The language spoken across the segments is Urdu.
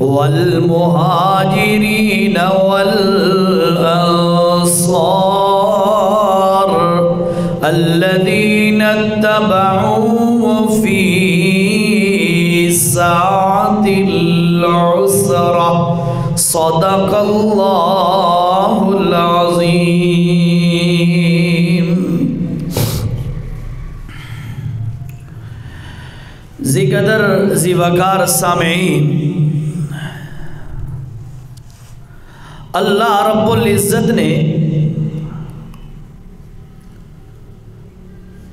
والمهاجرين والأنصار الذين اتبعوه في ساعة العسرة صدق الله العظيم. قدر ذی وقار سامعین، اللہ رب العزت نے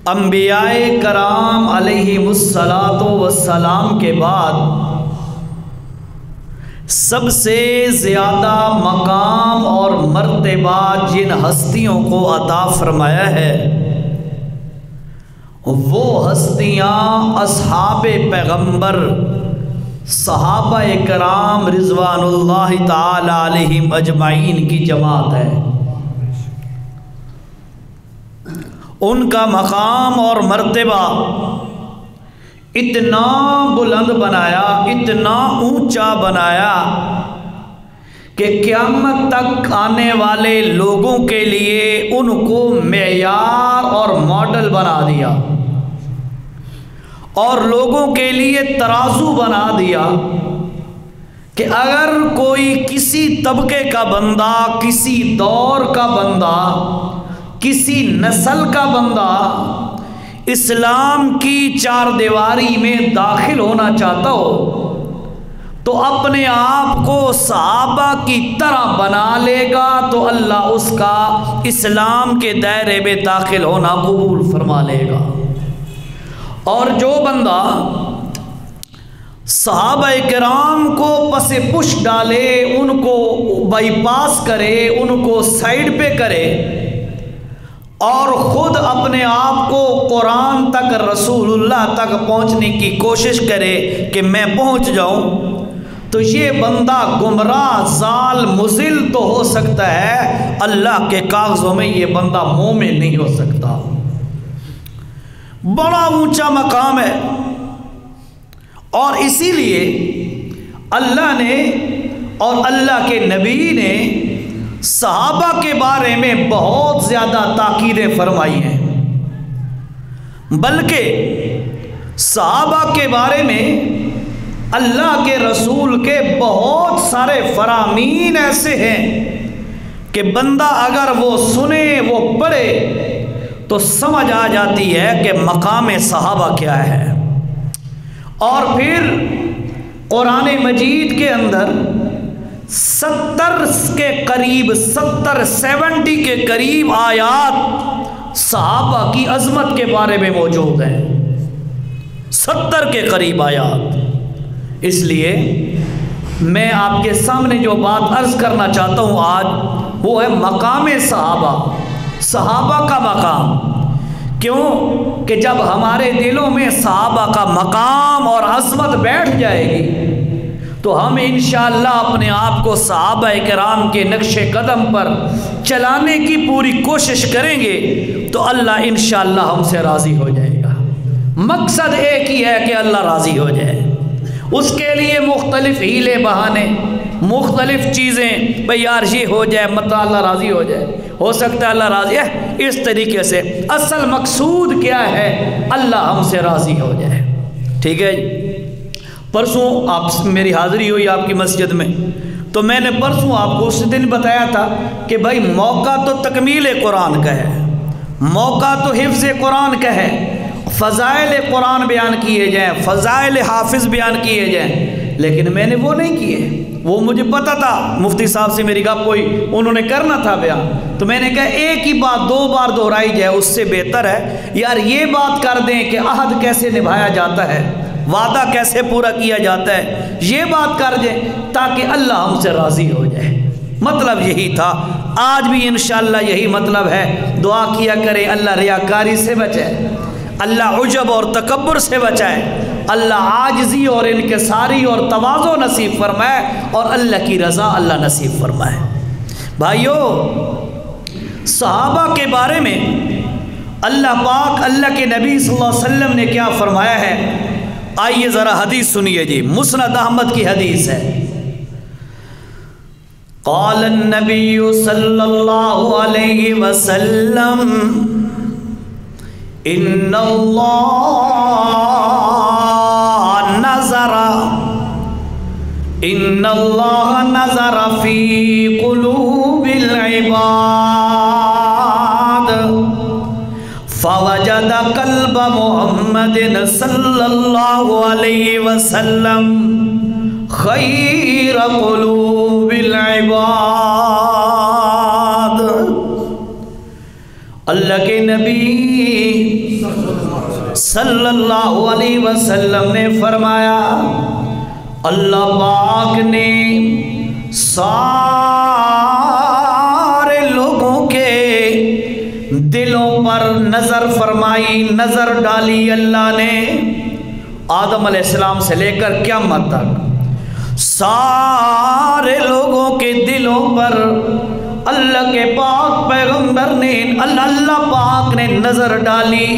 انبیاء کرام علیہم السلام کے بعد سب سے زیادہ مقام اور مرتبہ جن ہستیوں کو عطا فرمایا ہے وہ ہستیاں اصحاب پیغمبر صحابہ کرام رضوان اللہ تعالی علیہم اجمعین کی جماعت ہے۔ ان کا مقام اور مرتبہ اتنا بلند بنایا، اتنا اونچا بنایا کہ قیامت تک آنے والے لوگوں کے لیے ان کو معیار اور ماڈل بنا دیا اور لوگوں کے لیے ترازو بنا دیا کہ اگر کوئی کسی طبقے کا بندہ، کسی دور کا بندہ، کسی نسل کا بندہ اسلام کی چار دیواری میں داخل ہونا چاہتا ہو تو اپنے آپ کو صحابہ کی طرح بنا لے گا تو اللہ اس کا اسلام کے دائرے میں داخل ہونا قبول فرما لے گا۔ اور جو بندہ صحابہ کرام کو پس پش ڈالے، ان کو بائی پاس کرے، ان کو سائیڈ پہ کرے اور خود اپنے آپ کو قرآن تک، رسول اللہ تک پہنچنے کی کوشش کرے کہ میں پہنچ جاؤں، تو یہ بندہ گمراہ، ضال، مضل تو ہو سکتا ہے، اللہ کے کاغذوں میں یہ بندہ مومن نہیں ہو سکتا۔ بڑا اونچا مقام ہے، اور اسی لیے اللہ نے اور اللہ کے نبی نے صحابہ کے بارے میں بہت زیادہ تاکیدیں فرمائی ہیں، بلکہ صحابہ کے بارے میں اللہ کے رسول کے بہت سارے فرامین ایسے ہیں کہ بندہ اگر وہ سنے، وہ پڑھے تو سمجھ آ جاتی ہے کہ مقام صحابہ کیا ہے۔ اور پھر قرآن مجید کے اندر 70 کے قریب آیات صحابہ کی عظمت کے بارے میں موجود ہیں، 70 کے قریب آیات۔ اس لیے میں آپ کے سامنے جو بات عرض کرنا چاہتا ہوں آج، وہ ہے مقام صحابہ، صحابہ کا مقام۔ کیوں کہ جب ہمارے دلوں میں صحابہ کا مقام اور عظمت بیٹھ جائے گی تو ہم انشاءاللہ اپنے آپ کو صحابہ کرام کے نقش قدم پر چلانے کی پوری کوشش کریں گے تو اللہ انشاءاللہ ہم سے راضی ہو جائے گا۔ مقصد ایک ہی ہے کہ اللہ راضی ہو جائے، اس کے لیے مختلف ہیلے بہانے، مختلف چیزیں، بھئی یار یہ ہو جائے مطلب اللہ راضی ہو جائے، ہو سکتا ہے اللہ راضی ہے، اس طریقے سے اصل مقصود کیا ہے؟ اللہ ہم سے راضی ہو جائے۔ ٹھیک ہے جی؟ پرسوں آپ میری حاضری ہوئی آپ کی مسجد میں، تو میں نے پرسوں آپ کو اس دن بتایا تھا کہ بھائی موقع تو تکمیل قرآن کا ہے، موقع تو حفظ قرآن کا ہے، فضائل قرآن بیان کیے جائیں، فضائل حافظ بیان کیے جائیں، لیکن میں نے وہ نہیں کیے۔ وہ مجھے پتا تھا مفتی صاحب سے میری گپ ہوئی، انہوں نے کرنا تھا بیان، تو میں نے کہا ایک ہی بات 2 بار دہرائی جائے اس سے بہتر ہے یار یہ بات کر دیں کہ عہد کیسے نبھایا جاتا ہے، وعدہ کیسے پورا کیا جاتا ہے، یہ بات کر دیں تاکہ اللہ ہم سے راضی ہو جائے۔ مطلب یہی تھا، آج بھی انشاءاللہ یہی مطلب ہے۔ دعا کیا کریں اللہ ریاکاری سے بچائے، اللہ عجب اور تکبر سے بچائے، اللہ عاجزی اور انکساری اور تواضع نصیب فرمائے، اور اللہ کی رضا اللہ نصیب فرمائے۔ بھائیو، صحابہ کے بارے میں اللہ پاک، اللہ کے نبی صلی اللہ علیہ وسلم نے کیا فرمایا ہے؟ آئیے ذرا حدیث سنیے جی، مسند احمد کی حدیث ہے۔ قال النبی صلی اللہ علیہ وسلم ان اللہ نظر فی قلوب العباد فوجد قلب محمد صلی اللہ علیہ وسلم خیر قلوب العباد۔ اللہ کے نبی صلی اللہ علیہ وسلم نے فرمایا، اللہ پاک نے سارے لوگوں کے دلوں پر نظر فرمائی، نظر ڈالی اللہ نے، آدم علیہ السلام سے لے کر قیامت تک سارے لوگوں کے دلوں پر اللہ کے پاک پیغمبر نے، اللہ پاک نے نظر ڈالی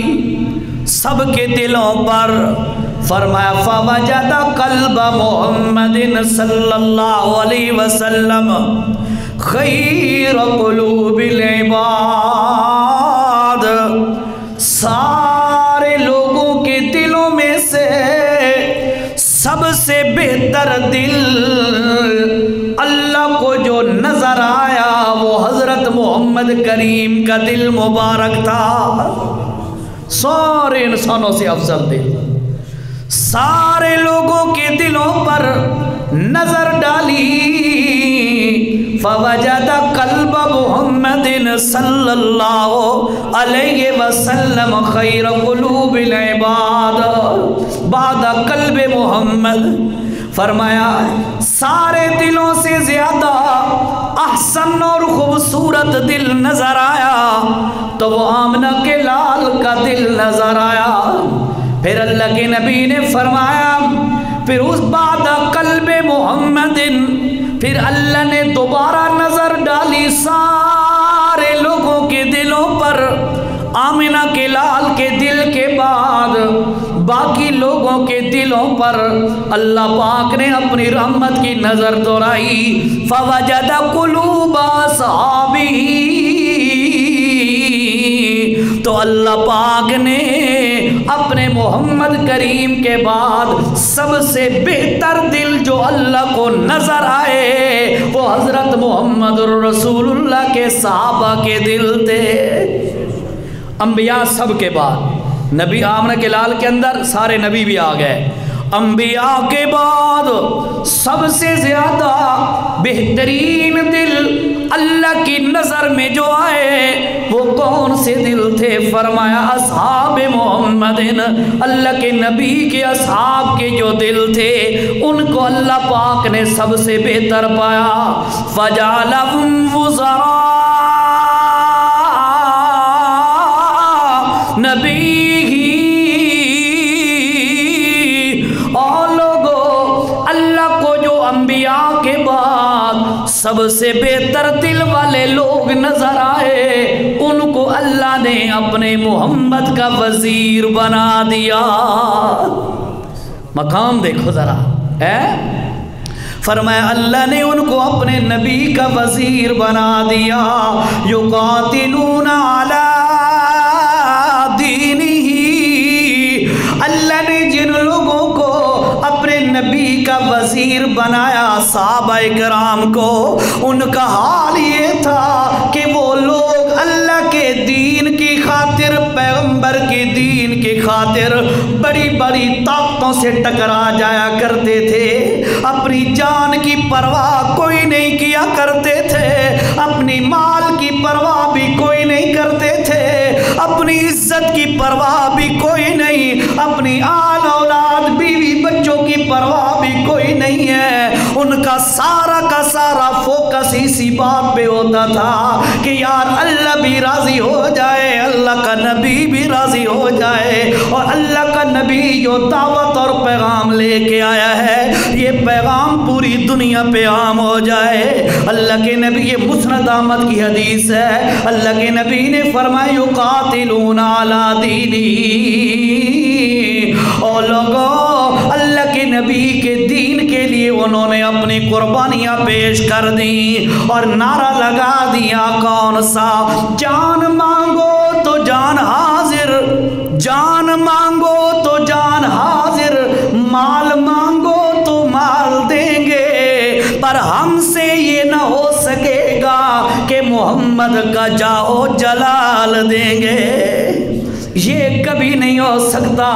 سب کے دلوں پر۔ فرمایا فوجد قلب محمد صلی اللہ علیہ وسلم خیر قلوب العباد، سارے لوگوں کے دلوں میں سے سب سے بہتر دل اللہ کو جو نظر آیا وہ حضرت محمد کریم کا دل مبارک تھا۔ سارے انسانوں سے افضل دل، سارے لوگوں کے دلوں پر نظر ڈالی، فوجد قلب محمد صلی اللہ علیہ وسلم خیر قلوب العباد بعد قلب محمد۔ فرمایا سارے دلوں سے زیادہ احسن اور خوبصورت دل نظر آیا تو وہ آمنہ کے لال کا دل نظر آیا۔ پھر اللہ کے نبی نے فرمایا پھر اس بعد قلب محمد، پھر اللہ نے دوبارہ نظر ڈالی سارے لوگوں کے دلوں پر، آمنہ کے لال کے دل کے بعد باقی لوگوں کے دلوں پر اللہ پاک نے اپنی رحمت کی نظر دوڑائی، فوجد قلوب اصحابہ، تو اللہ پاک نے اپنے محمد کریم کے بعد سب سے بہتر دل جو اللہ کو نظر آئے وہ حضرت محمد رسول اللہ کے صحابہ کے دل تھے۔ انبیاء سب کے بعد، نبی آمنہ کے لال کے اندر سارے نبی بھی آ گئے، انبیاء کے بعد سب سے زیادہ بہترین دل اللہ کی نظر میں جو آئے وہ کون سے دل تھے؟ فرمایا اصحاب محمد، اللہ کے نبی کے اصحاب کے جو دل تھے ان کو اللہ پاک نے سب سے بہتر پایا، فجعلہم وزراء نبی کے بعد سب سے بہتر دل والے لوگ نظر آئے ان کو اللہ نے اپنے محمد کا وزیر بنا دیا۔ مقام دیکھو ذرا ہے، فرمایا اللہ نے ان کو اپنے نبی کا وزیر بنا دیا، یقاتلون علی دینہ، اللہ نے جن لوگوں کو اپنے نبی کا وزیر بنایا صحابہ کرام کو، ان کا حال یہ تھا کہ وہ لوگ اللہ کے دین کی خاطر، پیغمبر کے دین کی خاطر بڑی بڑی طاقتوں سے ٹکرا جایا کرتے تھے، اپنی جان کی پرواہ کوئی نہیں کیا کرتے تھے، اپنی مال کی پرواہ بھی کوئی نہیں کرتے تھے، اپنی عزت کی پرواہ بھی کوئی نہیں، اپنی آل اولاد بیوی بچوں کی پرواہ بھی کوئی نہیں ہے، ان کا سارا فوکس اسی بات پہ ہوتا تھا کہ یار اللہ بھی راضی ہو جائے، اللہ کا نبی بھی راضی ہو جائے، اور اللہ کا نبی جو دعوت اور پیغام لے کے آیا ہے یہ پیغام پوری دنیا پہ عام ہو جائے۔ اللہ کے نبی، یہ مسند احمد کی حدیث ہے، اللہ کے نبی نے فرمایا یقاتلون علی دینہ، اور لوگوں اللہ کے نبی کے دین کے لیے انہوں نے اپنی قربانیاں پیش کر دی اور نعرہ لگا دیا کون سا؟ جان مانگو تو جان حاضر، جان مانگو تو جان حاضر، مال مانگو تو مال دیں گے، پر ہم سے یہ نہ ہو سکے گا کہ محمد کا جاؤ جلال دیں گے۔ یہ کبھی نہیں ہو سکتا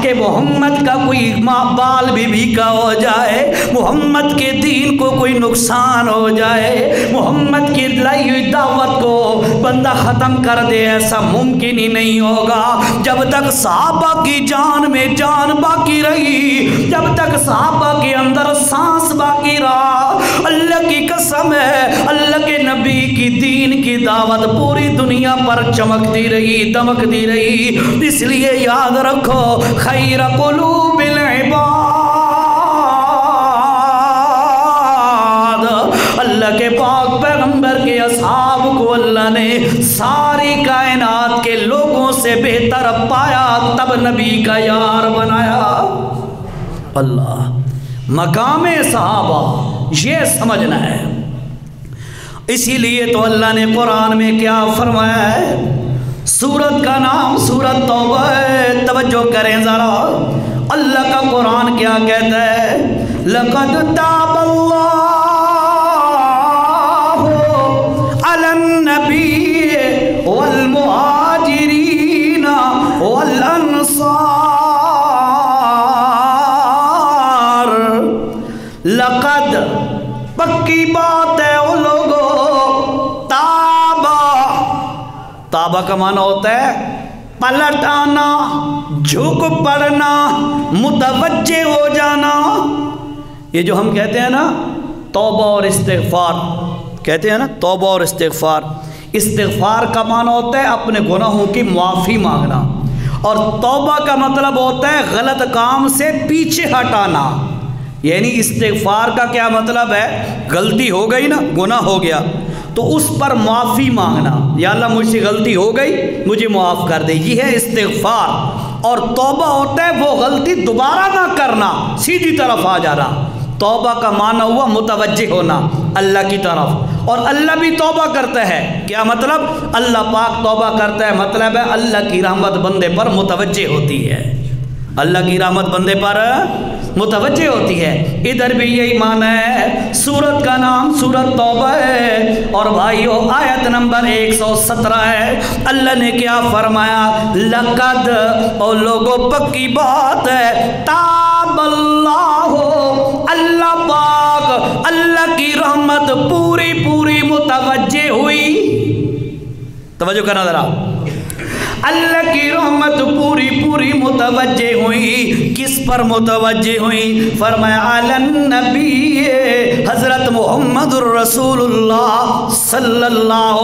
کہ محمد کا کوئی بال بھی کا ہو جائے، محمد کے دین کو کوئی نقصان ہو جائے، محمد کی لائی ہوئی دعوت کو بندہ ختم کر دے، ایسا ممکن ہی نہیں ہوگا۔ جب تک صحابہ کی جان میں جان باقی رہی، جب تک صحابہ کے اندر سانس باقی رہا، اللہ کی قسم ہے اللہ کے نبی کی دین کی دعوت پوری دنیا پر چمکتی رہی، دمکتی رہی۔ اس لیے یاد رکھو خیر قلوب العباد، اللہ کے پاک پیغمبر کے اصحاب کو اللہ نے ساری کائنات کے لوگوں سے بہتر پایا، تب نبی کا یار بنایا۔ اللہ مقام صحابہ یہ سمجھنا ہے۔ اسی لیے تو اللہ نے قرآن میں کیا فرمایا ہے؟ سورت کا نام سورت توبہ ہے، توجہ کریں ذرا، اللہ کا قرآن کیا کہتا ہے؟ لَقَدْ تَابَ اللَّهُ عَلَى النَّبِيِّ وَالْمُهَاجِرِينَ وَالْأَنصَارِ۔ لَقَدْ پکی بات ہے وہ لوگوں، تابہ کا معنی ہوتا ہے پلٹ آنا، جھک پڑنا، متوجہ ہو جانا۔ یہ جو ہم کہتے ہیں نا توبہ اور استغفار، کہتے ہیں نا توبہ اور استغفار، استغفار کا معنی ہوتا ہے اپنے گناہوں کی معافی مانگنا، اور توبہ کا مطلب ہوتا ہے غلط کام سے پیچھے ہٹانا۔ یعنی استغفار کا کیا مطلب ہے؟ غلطی ہو گئی نا، گناہ ہو گیا تو اس پر معافی مانگنا، یا اللہ مجھ سے غلطی ہو گئی مجھے معاف کر دے، یہ ہے استغفار۔ اور توبہ ہوتا ہے وہ غلطی دوبارہ نہ کرنا، سیدھی طرف آ جانا۔ توبہ کا معنی ہوا متوجہ ہونا اللہ کی طرف، اور اللہ بھی توبہ کرتا ہے۔ کیا مطلب؟ اللہ پاک توبہ کرتا ہے، مطلب ہے اللہ کی رحمت بندے پر متوجہ ہوتی ہے، اللہ کی رحمت بندے پر متوجہ ہوتی ہے۔ ادھر بھی یہی معنی ہے۔ سورت کا نام سورت توبہ ہے، اور بھائیو آیت نمبر 117 ہے۔ اللہ نے کیا فرمایا؟ لقد، اور لوگوں پکی بات ہے، تاب اللہ، اللہ پاک اللہ کی رحمت پوری پوری متوجہ ہوئی۔ توجہ کرنا ذرا، اللہ کی رحمت پوری پوری متوجہ ہوئی۔ کس پر متوجہ ہوئی؟ فرمایا علی النبی، حضرت محمد الرسول اللہ صلی اللہ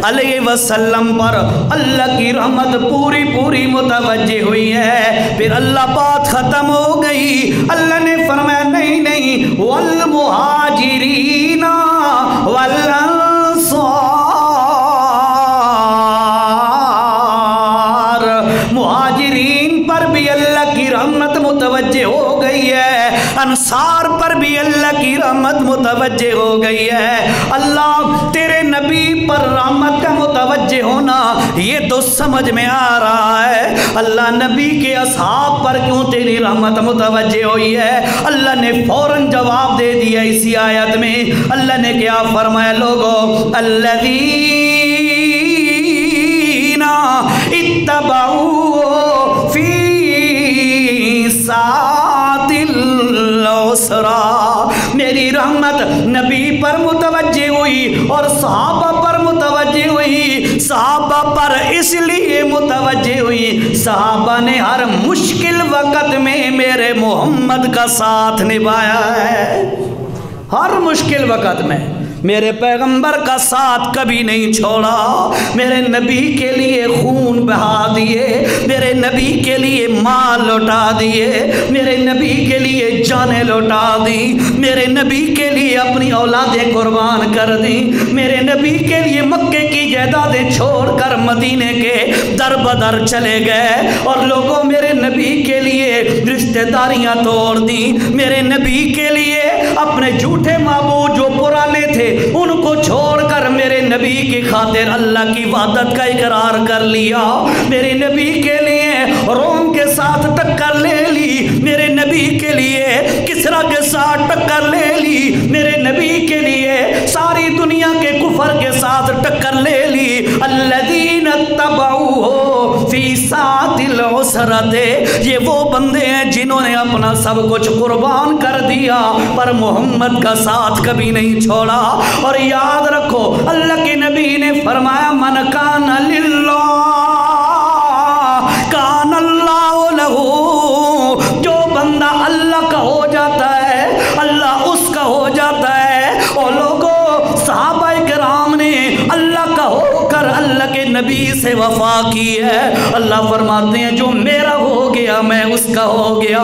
علیہ وسلم پر اللہ کی رحمت پوری پوری متوجہ ہوئی ہے۔ پھر اللہ بات ختم ہو گئی، اللہ نے فرمایا نہیں نہیں، والمہاجرین والانصار، مہاجرین پر بھی اللہ کی رحمت متوجہ ہو گئی ہے، انصار پر بھی اللہ کی رحمت متوجہ ہو گئی ہے۔ اللہ تیرے نبی پر رحمت کا متوجہ ہونا یہ تو سمجھ میں آ رہا ہے، اللہ نبی کے اصحاب پر کیوں تیری رحمت متوجہ ہوئی ہے؟ اللہ نے فوراً جواب دے دیا اسی آیت میں۔ اللہ نے کیا فرمایا؟ لوگوں الذین اتبعوا فی ساعۃ العسرا، میری رحمت نبی پر متوجہ ہوئی اور صحابہ پر متوجہ ہوئی۔ صحابہ پر اس لیے متوجہ ہوئی، صحابہ نے ہر مشکل وقت میں میرے محمد کا ساتھ نبھایا ہے، ہر مشکل وقت میں۔ میرے پیغمبر کا ساتھ کبھی نہیں چھوڑا، میرے نبی کے لیے خون بہا دیے، میرے نبی کے لیے مال لوٹا دیے، میرے نبی کے لیے جانیں لوٹا دی، میرے نبی کے لیے اپنی اولادیں قربان کر دی، میرے نبی کے لیے مکے کی جائیدادیں چھوڑ کر مدینے کے در بدر چلے گئے، اور لوگوں میرے نبی کے لیے رشتہ داریاں توڑ دی، میرے نبی کے لیے اپنے جھوٹے معبود جو پرانے تھے ان کو چھوڑ کر میرے نبی کی خاطر اللہ کی وحدت کا اقرار کر لیا، میرے نبی کے لیے روم کے ساتھ ٹکر لے لی، میرے نبی کے لیے کسرا کے ساتھ ٹکر لے لی، میرے نبی کے لیے ساری دنیا کے کفر کے ساتھ ٹکر لے لی۔ الذین اتبعوہ فی ساعۃ العسرۃ، یہ وہ بندے ہیں جنہوں نے اپنا سب کچھ قربان کر دیا پر محمد کا ساتھ کبھی نہیں چھوڑا۔ اور یاد رکھو اللہ کے نبی نے فرمایا من کان للہ کان اللہ لہ، جو بندہ اللہ کا ہو جاتا ہے اللہ اس کا ہو جاتا ہے۔ اور لوگوں صحابہ کرام نے اللہ کا ہو کر اللہ کے نبی سے وفا کی ہے۔ اللہ فرماتے ہیں جو میرا ہو گیا میں اس کا ہو گیا۔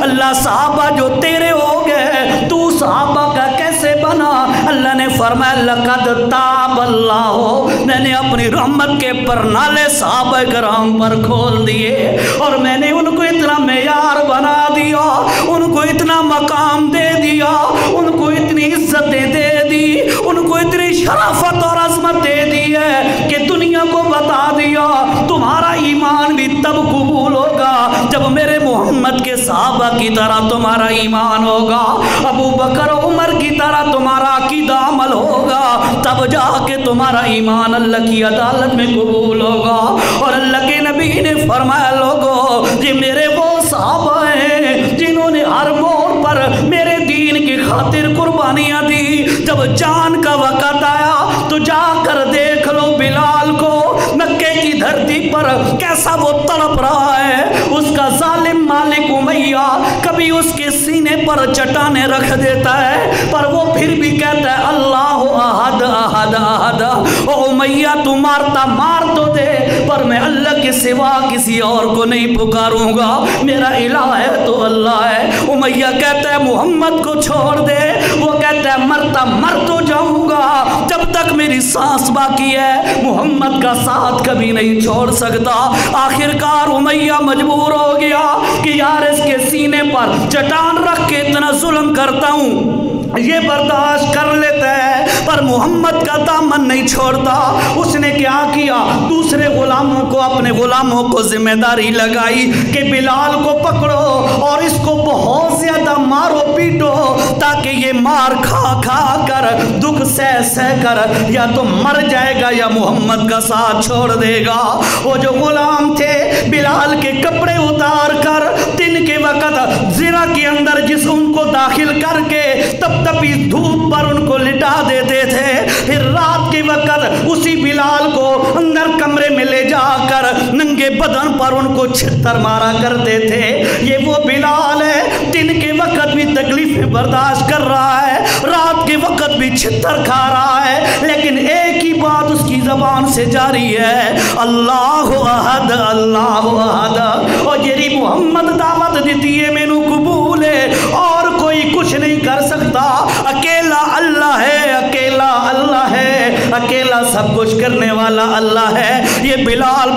اللہ صحابہ جو تیرے ہو گئے تو صحابہ کا کیسے بنا؟ اللہ نے فرمایا لقد تاب اللہ، میں نے اپنی رحمت کے پرنالے صحابہ کرام پر کھول دیے، اور میں نے ان کو اتنا معیار بنا دیا، ان کو اتنا مقام دے دیا، ان کو اتنی عزتیں دے دی، ان کو اتنی شرافت اور عظمت دے دی ہے کہ دنیا کو بتا دیا تمہارا ایمان بھی تب قبول ہوگا جب میرے محمد کے صحابہ کی طرح تمہارا ایمان ہوگا، ابو بکر عمر کی طرح تمہارا عقیدہ عمل ہوگا، تب جا کے تمہارا ایمان اللہ کی عدالت میں قبول ہوگا۔ اور اللہ کے نبی نے فرمایا لوگوں یہ میرے وہ صحابہ ہیں جنہوں نے ہر موڑ پر میرے دین کی خاطر قربانیاں دی۔ جب جان کا وقت آیا تو جا کر دیکھ لو بلال کو مکے کی دھرتی پر کیسا وہ تڑپ رہا ہے، اس کا ظالم مالک امیہ کبھی اس کے سینے پر چٹانیں رکھ دیتا ہے پر وہ پھر بھی کہتا ہے اللہ احد احد احد، او امیہ تو مارتا مار تو دے پر میں اللہ کے سوا کسی اور کو نہیں پکاروں گا، میرا الہ ہے تو اللہ ہے۔ امیہ کہتا ہے محمد کو چھوڑ دے، وہ کہتا ہے مرتا مر تو جاؤں گا، جب تک میری سانس باقی ہے محمد کا ساتھ کبھی نہیں چھوڑ سکتا۔ آخر کار امیہ مجبور ہو گیا کہ یار اس کے سینے پر چٹان رکھ کے اتنا ظلم کرتا ہوں یہ برداشت کر لیتا ہے پر محمد کا دامن نہیں چھوڑتا۔ اس نے کیا کیا، دوسرے غلاموں کو اپنے غلاموں کو ذمہ داری لگائی کہ بلال کو پکڑو اور اس کو بہت زیادہ مارو پیٹو تاکہ یہ مار کھا کھا کر دکھ سہ سہ کر یا تو مر جائے گا یا محمد کا ساتھ چھوڑ دے گا۔ وہ جو غلام تھے بلال کے کپڑے اتار کر دن کے وقت زرہ کے اندر جسم کو داخل کر کے تب تپی دھوپ پر ان کو لٹا دیتے تھے، پھر رات کے وقت اسی بلال کو اندر کمرے میں لے جا کر ننگے بدن پر ان کو چھتر مارا کرتے تھے۔ یہ وہ بلال ہے دن کے وقت بھی تکلیفیں برداشت کر رہا ہے، رات کے وقت بھی چھتر کھا رہا ہے، لیکن ایک ہی بات اس کی زبان سے جاری ہے اللہ احد اللہ احد۔ اور جیری محمد دعوت دیتی ہے مینو قبول ہے، اور کوئی کچھ نہیں کر سکتا، اکیلا اللہ ہے، اکیلا اللہ ہے، اکیلا سب کچھ کرنے والا اللہ ہے۔ یہ بلال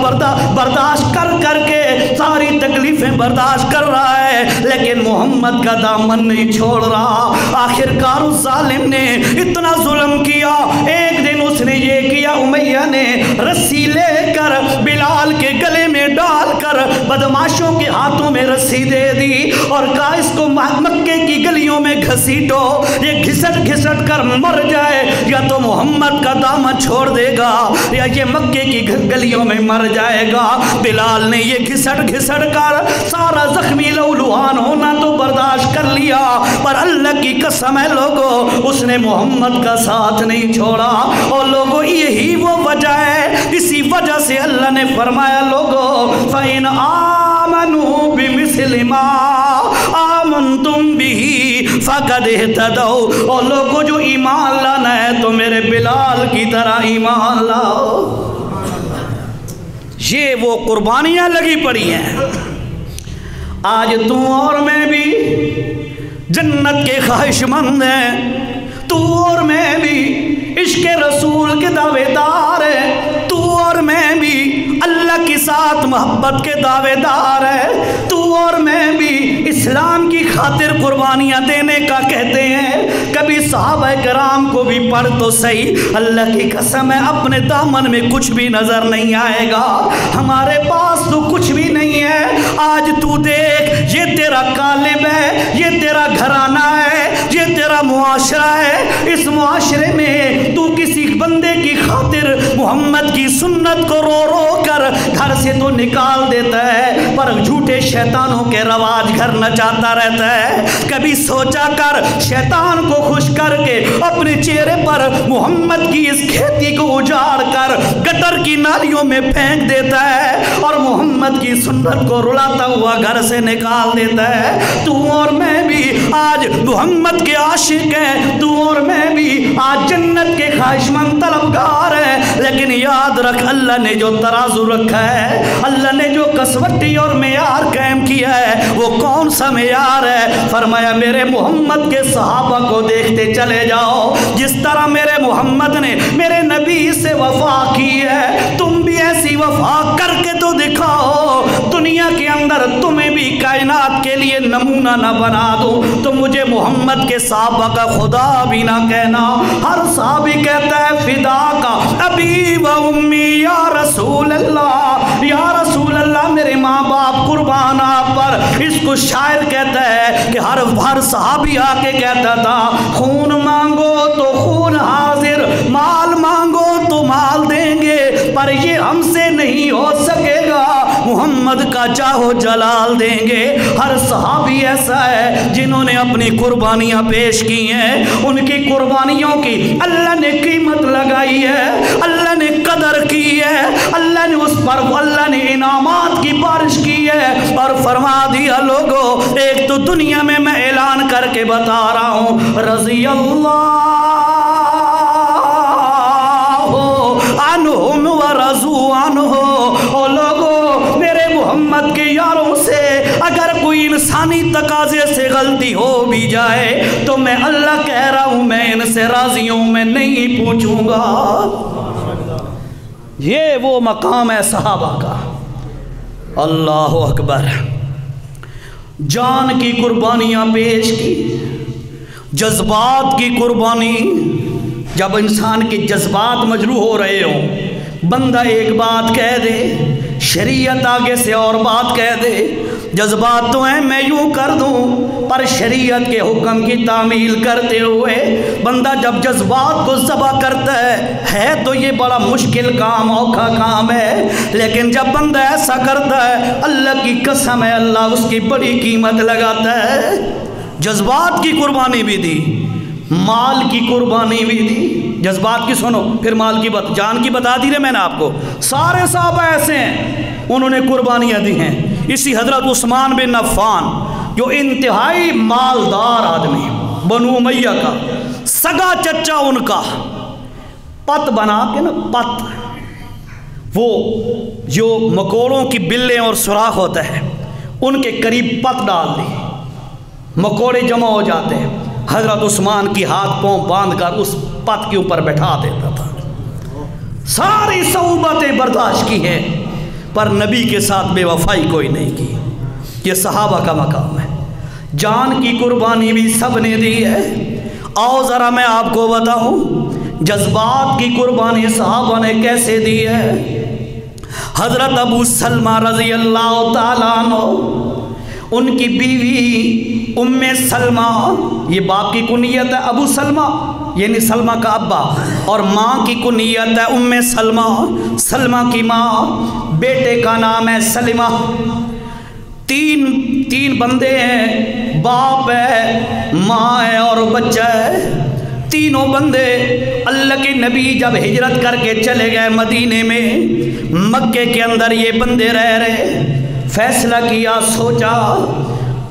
برداشت کر کر کے ساری تکلیفیں برداشت کر رہا ہے لیکن محمد کا دامن نہیں چھوڑ رہا۔ آخر کار اس ظالم نے اتنا ظلم کیا، ایک دن اس نے یہ کیا امیہ نے رسی لے کر بلال کے گلے میں ڈال کر بدماشوں کے ہاتھوں میں رسی دے دی اور کہا اس کو مکے کی گلیوں میں گھسیٹو، یہ گھسٹ گھسٹ کر مر جائے یا تو محمد کا دامن چھوڑ دے گا یا یہ مکے کی گلیوں میں مر جائے گا۔ بلال نے یہ گھسٹ گھسٹ کر سارا زخمی لہولہان ہونا تو برداشت کر لیا پر اللہ کی قسم ہے لوگوں اس نے محمد کا ساتھ نہیں چھوڑا۔ اور لوگوں یہی وہ وجہ ہے، اسی وجہ سے اللہ نے فرمایا لوگوں فَإِنْ آمَنُوا بِمِثْلِ مَا آمَنْتُمْ بِهِ فقد اہتدوا، اور لوگوں جو ایمان لانا ہے تو میرے بلال کی طرح ایمان لاؤ۔ یہ وہ قربانیاں لگی پڑی ہیں۔ آج تو اور میں بھی جنت کے خواہش مند ہیں، تو اور میں بھی عشق رسول کے دعوے دار ہے، تو اور میں بھی اللہ کے ساتھ محبت کے دعوے دار ہے، تو اور میں بھی اسلام کی خاطر قربانیاں دینے کا کہتے ہیں۔ کبھی صحابہ کرام کو بھی پڑھ تو صحیح، اللہ کی قسم ہے اپنے دامن میں کچھ بھی نظر نہیں آئے گا، ہمارے پاس تو کچھ بھی نہیں ہے۔ آج تو دیکھ، یہ تیرا قالب ہے، یہ تیرا گھرانہ ہے، یہ تیرا معاشرہ ہے، اس معاشرے میں تو کسی بندے کی خاطر محمد کی سنت کو رو رو کر گھر سے تو نکال دیتا ہے، پر جھوٹے شیطانوں کے رواج گھر نچاتا رہتا ہے۔ کبھی سوچا کر، شیطان کو خوش کر کے اپنے چہرے پر محمد کی اس کھیتی کو اجاڑ کر گٹر کی نالیوں میں پھینک دیتا ہے اور محمد کی سنت کو رلاتا ہوا گھر سے نکال دیتا ہے۔ تو اور میں بھی آج محمد کے عاشق ہیں، تو اور میں بھی آج جنت کے خواہش مند طلبگار ہیں، لیکن یاد رکھ اللہ نے جو ترازو رکھا ہے، اللہ نے جو کسوٹی اور معیار قائم کیا ہے، وہ کون سا معیار ہے؟ فرمایا میرے محمد کے صحابہ کو دیکھتے چلے جاؤ، جس طرح میرے محمد نے میرے نبی سے وفا کی ہے، تم بھی ایسی وفا کر کے تو دکھاؤ۔ دنیا کے اندر تمہیں بھی کائنات کے لیے نمونہ نہ بنا دوں تو مجھے محمد کے صحابہ کا خدا بھی نہ کہنا۔ ہر صحابی کہتا ہے فدا کا ابی و امی یا رسول اللہ، یا رسول اللہ میرے ماں باپ قربان آپ پر۔ اس کو شاعر کہتا ہے کہ ہر صحابی آ کے کہتا تھا خون مانگو تو خون حاضر، مال مانگو تو مال دیں گے، پر یہ ہم سے نہیں ہو سکے گا، محمد کا چاہو جلال دیں گے۔ ہر صحابی ایسا ہے جنہوں نے اپنی قربانیاں پیش کی ہیں، ان کی قربانیوں کی اللہ نے قیمت لگائی ہے، اللہ نے قدر کی ہے، اللہ نے اس پر اللہ نے انعامات کی بارش کی ہے اور فرما دیا لوگوں ایک تو دنیا میں اعلان کر کے بتا رہا ہوں رضی اللہ عنہم ورضوا عنہ۔ او لوگوں میرے محمد کے یاروں سے اگر کوئی انسانی تقاضے سے غلطی ہو بھی جائے تو میں اللہ کہہ رہا ہوں میں ان سے راضی ہوں، میں نہیں پوچھوں گا۔ یہ وہ مقام ہے صحابہ کا۔ اللہ اکبر، جان کی قربانیاں پیش کی، جذبات کی قربانی۔ جب انسان کے جذبات مجروح ہو رہے ہوں، بندہ ایک بات کہہ دے، شریعت آگے سے اور بات کہہ دے، جذبات تو ہیں میں یوں کر دوں، پر شریعت کے حکم کی تعمیل کرتے ہوئے بندہ جب جذبات کو ذبح کرتا ہے تو یہ بڑا مشکل کام، اوکھا کام ہے، لیکن جب بندہ ایسا کرتا ہے اللہ کی قسم ہے اللہ اس کی بڑی قیمت لگاتا ہے۔ جذبات کی قربانی بھی دی، مال کی قربانی بھی دی۔ جذبات کی سنو، پھر مال کی بات، جان کی بتا دی رہے میں نے آپ کو۔ سارے صحابہ ایسے ہیں انہوں نے قربانیاں دی ہیں۔ اسی حضرت عثمان بن عفان جو انتہائی مالدار آدمی، بنو امیہ کا سگا چچا، ان کا پت بنا کے نا، پت وہ جو مکوڑوں کی بلیں اور سوراخ ہوتا ہے ان کے قریب پت ڈال دی، مکوڑے جمع ہو جاتے ہیں، حضرت عثمان کی ہاتھ پاؤں باندھ کر اس پت کے اوپر بیٹھا دیتا تھا۔ ساری صعوبتیں برداشت کی ہیں پر نبی کے ساتھ بے وفائی کوئی نہیں کی۔ یہ صحابہ کا مقام ہے۔ جان کی قربانی بھی سب نے دی ہے۔ آؤ ذرا میں آپ کو بتاؤں جذبات کی قربانی صحابہ نے کیسے دی ہے۔ حضرت ابو سلمہ رضی اللہ تعالیٰ عنہ، ان کی بیوی ام سلمہ، یہ باپ کی کنیت ہے ابو سلمہ یعنی سلمہ کا ابا، اور ماں کی کنیت ہے ام سلمہ، سلمہ کی ماں، بیٹے کا نام ہے سلمہ۔ تین بندے ہیں، باپ ہے، ماں ہے اور بچہ ہے۔ تینوں بندے اللہ کے نبی جب ہجرت کر کے چلے گئے مدینے میں، مکے کے اندر یہ بندے رہ رہے، فیصلہ کیا، سوچا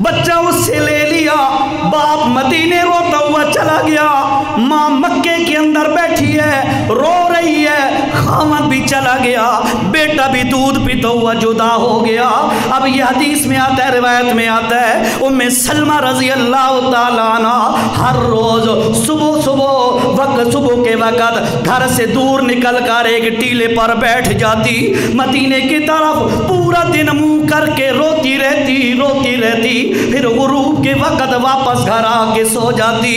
بچہ اس سے لے لیا، باپ مدینے روتا ہوا چلا گیا، ماں مکے کے اندر بیٹھی ہے رو رہی ہے، خاوند بھی چلا گیا، بیٹا بھی دودھ پیتا ہوا جدا ہو گیا۔ اب یہ حدیث میں آتا ہے، روایت میں آتا ہے، ام سلمہ رضی اللہ تعالیٰ عنہ ہر روز صبح کے وقت گھر سے دور نکل کر ایک ٹیلے پر بیٹھ جاتی، مدینے کی طرف پورا دن منہ کر کے روتی رہتی، پھر غروب کے وقت واپس گھر آ کے سو جاتی۔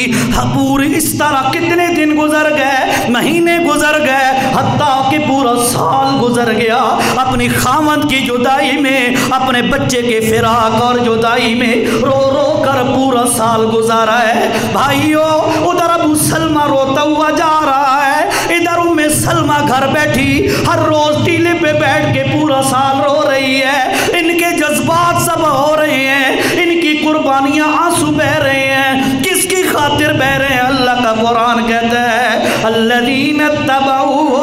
پوری اس طرح کتنے دن گزر گئے، مہینے گزر گئے، حتیٰ کہ پورا سال گزر گیا۔ اپنی خاوند کی جدائی میں، اپنے بچے کے فراق اور جدائی میں رو رو کر پورا سال گزارا ہے۔ بھائیو، ادھر ابو سلمہ روتا ہوا جا رہا ہے، ادھر ام سلمہ گھر بیٹھی ہر روز ٹیلے پہ بیٹھ کے پورا سال رو رہی ہے۔ ان کے جذبات سب ہو رہے ہیں، ان کی قربانیاں آنسو بہ رہے ہیں۔ کس کی خاطر بہ رہے ہیں؟ اللہ کا قرآن کہتا ہے الذین اتبعوہ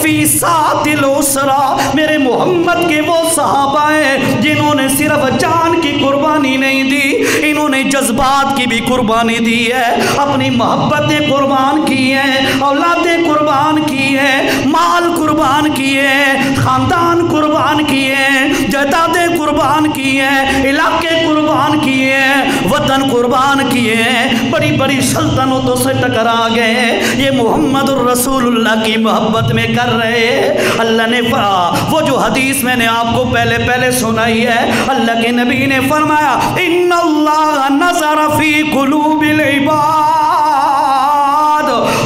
فی ساعۃ العسرہ، میرے محمد کے وہ صحابہ ہیں جنہوں نے صرف جان کی قربانی نہیں دی، انہوں نے جذبات کی بھی قربانی دی ہے، اپنی محبتیں قربان کی ہیں، اولادیں قربان کی ہیں، مال قربان کیے ہیں، خاندان قربان کیے ہیں، جائیدادیں قربان کی ہیں، علاقے قربان کیے ہیں، وطن قربان کیے ہیں، بڑی بڑی سلطنتوں سے ٹکرا گئے ہیں، یہ محمد الرسول اللہ کی محبت میں کر رہے ہیں۔ اللہ نے وہ جو حدیث میں نے آپ کو پہلے سنائی ہے، اللہ کے نبی نے فرمایا ان اللہ نظر فی قلوب العباد،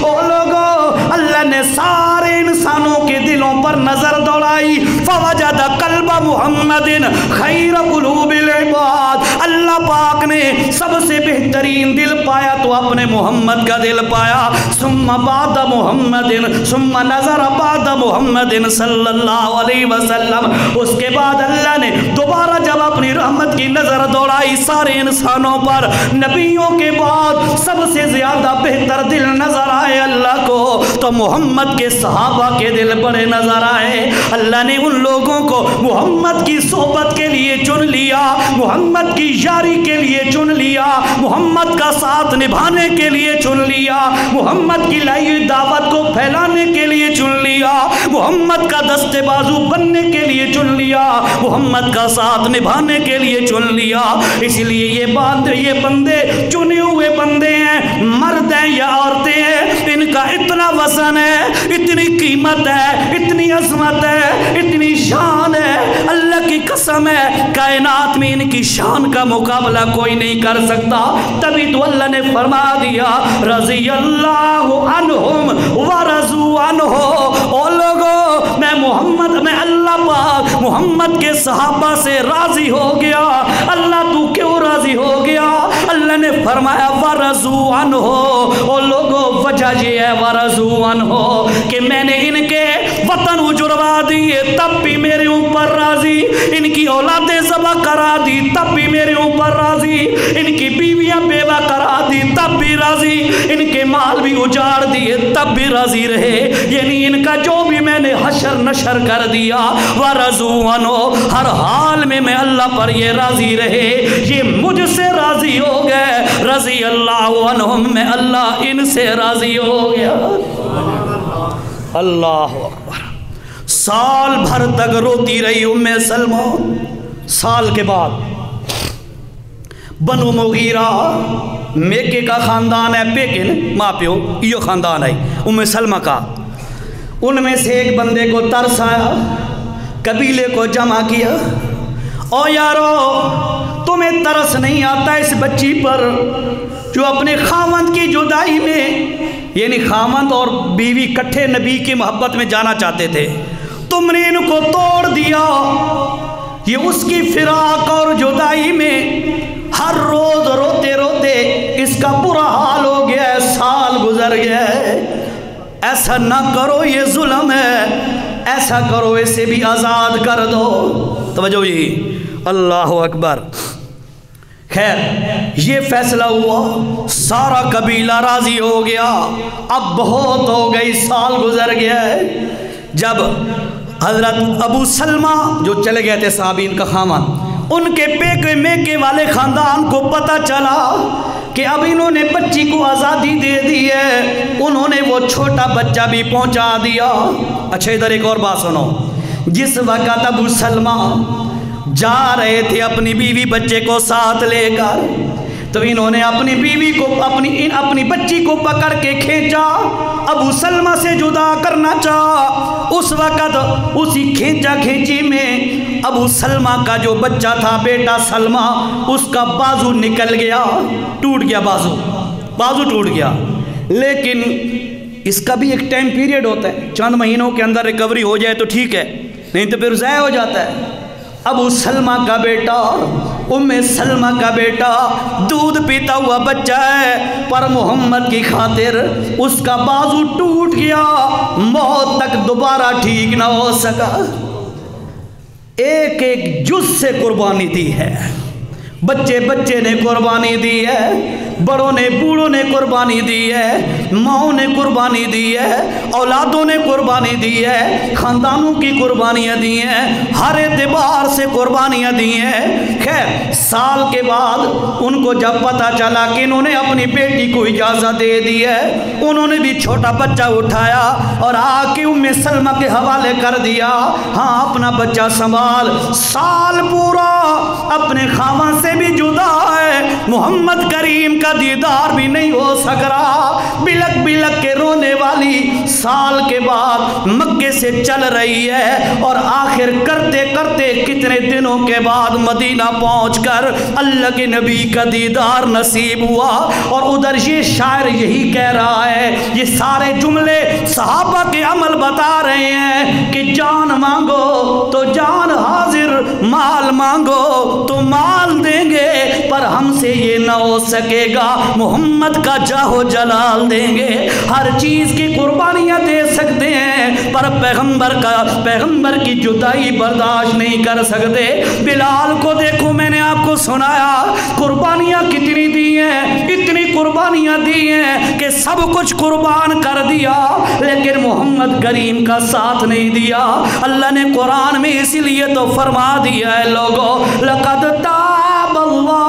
او لوگو اللہ نے سارے انسانوں کے دلوں پر نظر دوڑائی، فوجد قلب محمد خیر قلوب العباد، اللہ پاک نے سب سے بہترین دل پایا تو اپنے محمد کا دل پایا، ثم بعد محمد ثم نظر بعد محمد صلی اللہ علیہ وسلم، اس کے بعد اللہ نے دوبارہ جب اپنی رحمت کی نظر دوڑائی سارے انسانوں پر، نبیوں کے بعد سب سے زیادہ بہتر دل نظر آئے اللہ کو تو محمد کے صحابہ کے دل بڑے نظر آئے۔ اللہ نے ان لوگوں کو محمد کی صحبت کے لیے چن لیا، محمد کی یاری کے لیے چن لیا، محمد کا ساتھ نبھانے کے لیے چن لیا، محمد کی لائی ہوئی دعوت کو پھیلانے کے لیے چن لیا، محمد کا دست بازو بننے کے لیے چن لیا، محمد کا ساتھ نبھانے کے لیے چن لیا۔ اس لیے یہ بندے چنے ہوئے بندے ہیں، مرد ہیں یا عورتیں ہیں، ان کا اتنا وزن ہے، اتنی قیمت ہے، اتنی عظمت ہے، اتنی شان ہے، اللہ کی قسم ہے کائنات میں ان کی شان کا مقابلہ کوئی نہیں کر سکتا۔ تبھی تو اللہ نے فرما دیا رضی اللہ عنہم ورضوا عنہ، او لوگو میں اللہ پاک محمد کے صحابہ سے راضی ہو گیا۔ اللہ تو کیوں راضی ہو گیا؟ اللہ نے فرمایا ورضوا عنہ، او لوگو وجہ یہ ہے ورضوا عنہ کہ میں نے ان کے وطن اجڑوا دیے تب بھی میرے اوپر راضی، ان کی اولادیں ذبح کرا دی تب بھی میرے اوپر راضی، ان کی بیویاں بیوہ کرا دی تب بھی راضی، ان کے مال بھی اجاڑ دیے تب بھی راضی رہے، یعنی ان کا جو بھی میں نے حشر نشر کر دیا ورضوا عنہ، ہر حال میں اللہ پر یہ راضی رہے، یہ مجھ سے راضی ہو گئے، رضی اللہ عنہم، میں اللہ ان سے راضی ہو گیا۔ اللہ اکبر۔ سال بھر تک روتی رہی ام سلمہ۔ سال کے بعد بنو مغیرہ میکے کا خاندان ہے، پیکن ماں پیو یہ خاندان ہے ام سلمہ کا، ان میں سے ایک بندے کو ترس آیا، قبیلے کو جمع کیا، او یارو تمہیں ترس نہیں آتا اس بچی پر جو اپنے خاوند کی جدائی میں، یعنی خاوند اور بیوی کٹھے نبی کی محبت میں جانا چاہتے تھے، تم نے ان کو توڑ دیا، یہ اس کی فراق اور جدائی میں ہر روز روتے روتے اس کا برا حال ہو گیا ہے، سال گزر گیا ہے، ایسا نہ کرو یہ ظلم ہے، ایسا کرو اسے بھی آزاد کر دو۔ توجہ یہی، اللہ اکبر۔ خیر یہ فیصلہ ہوا، سارا قبیلہ راضی ہو گیا، اب بہت ہو گئی، سال گزر گیا ہے۔ جب حضرت ابو سلمہ جو چلے گئے تھے صحابین کا خاوند، ان کے پیکے میکے والے خاندان کو پتہ چلا کہ اب انہوں نے بچی کو آزادی دے دی ہے، انہوں نے وہ چھوٹا بچہ بھی پہنچا دیا۔ اچھا ادھر ایک اور بات سنو، جس وقت ابو سلمہ جا رہے تھے اپنی بیوی بچے کو ساتھ لے کر، تو انہوں نے اپنی بیوی کو اپنی بچی کو پکڑ کے کھینچا، ابو سلمہ سے جدا کرنا چاہا۔ اس وقت اسی کھینچا کھینچی میں ابو سلمہ کا جو بچہ تھا بیٹا سلمہ، اس کا بازو نکل گیا، ٹوٹ گیا، بازو ٹوٹ گیا۔ لیکن اس کا بھی ایک ٹائم پیریڈ ہوتا ہے، چند مہینوں کے اندر ریکوری ہو جائے تو ٹھیک ہے، نہیں تو پھر ضائع ہو جاتا ہے۔ ابو سلمہ کا بیٹا، ام سلمہ کا بیٹا دودھ پیتا ہوا بچہ ہے، پر محمد کی خاطر اس کا بازو ٹوٹ گیا، موت تک دوبارہ ٹھیک نہ ہو سکا۔ ایک ایک جز سے قربانی دی ہے، بچے نے قربانی دی ہے، بڑوں نے بوڑھوں نے قربانی دی ہے، ماؤں نے قربانی دی ہے، اولادوں نے قربانی دی ہے، خاندانوں کی قربانیاں دی ہیں، ہر اعتبار سے قربانیاں دی ہیں۔ خیر سال کے بعد ان کو جب پتہ چلا کہ انہوں نے اپنی بیٹی کو اجازت دے دی ہے، انہوں نے بھی چھوٹا بچہ اٹھایا اور آ کے ام سلمہ کے حوالے کر دیا، ہاں اپنا بچہ سنبھال۔ سال پورا اپنے خاوند سے بھی جدا ہے، محمد کریم کا دیدار بھی نہیں ہو سک رہا، بلک بلک کے رونے والی سال کے بعد مکے سے چل رہی ہے، اور آخر کرتے کرتے کتنے دنوں کے بعد مدینہ پہنچ کر اللہ کے نبی کا دیدار نصیب ہوا۔ اور ادھر یہ شاعر یہی کہہ رہا ہے، یہ سارے جملے صحابہ کے عمل بتا رہے ہیں کہ جان مانگو تو جان حاضر، مال مانگو تو مال دیں گے، پر ہم سے یہ نہ ہو سکے گا، محمد کا جاہ و جلال دیں گے۔ ہر چیز کی قربانیاں دے سکتے ہیں، پر پیغمبر کی جدائی برداشت نہیں کر سکتے۔ بلال کو دیکھو، میں نے آپ کو سنایا قربانیاں کتنی دی ہیں، اتنی قربانیاں دی ہیں کہ سب کچھ قربان کر دیا، لیکن محمد کریم کا ساتھ نہیں دیا۔ اللہ نے قرآن میں اسی لیے تو فرما دیا ہے، لوگو لقد تاب اللہ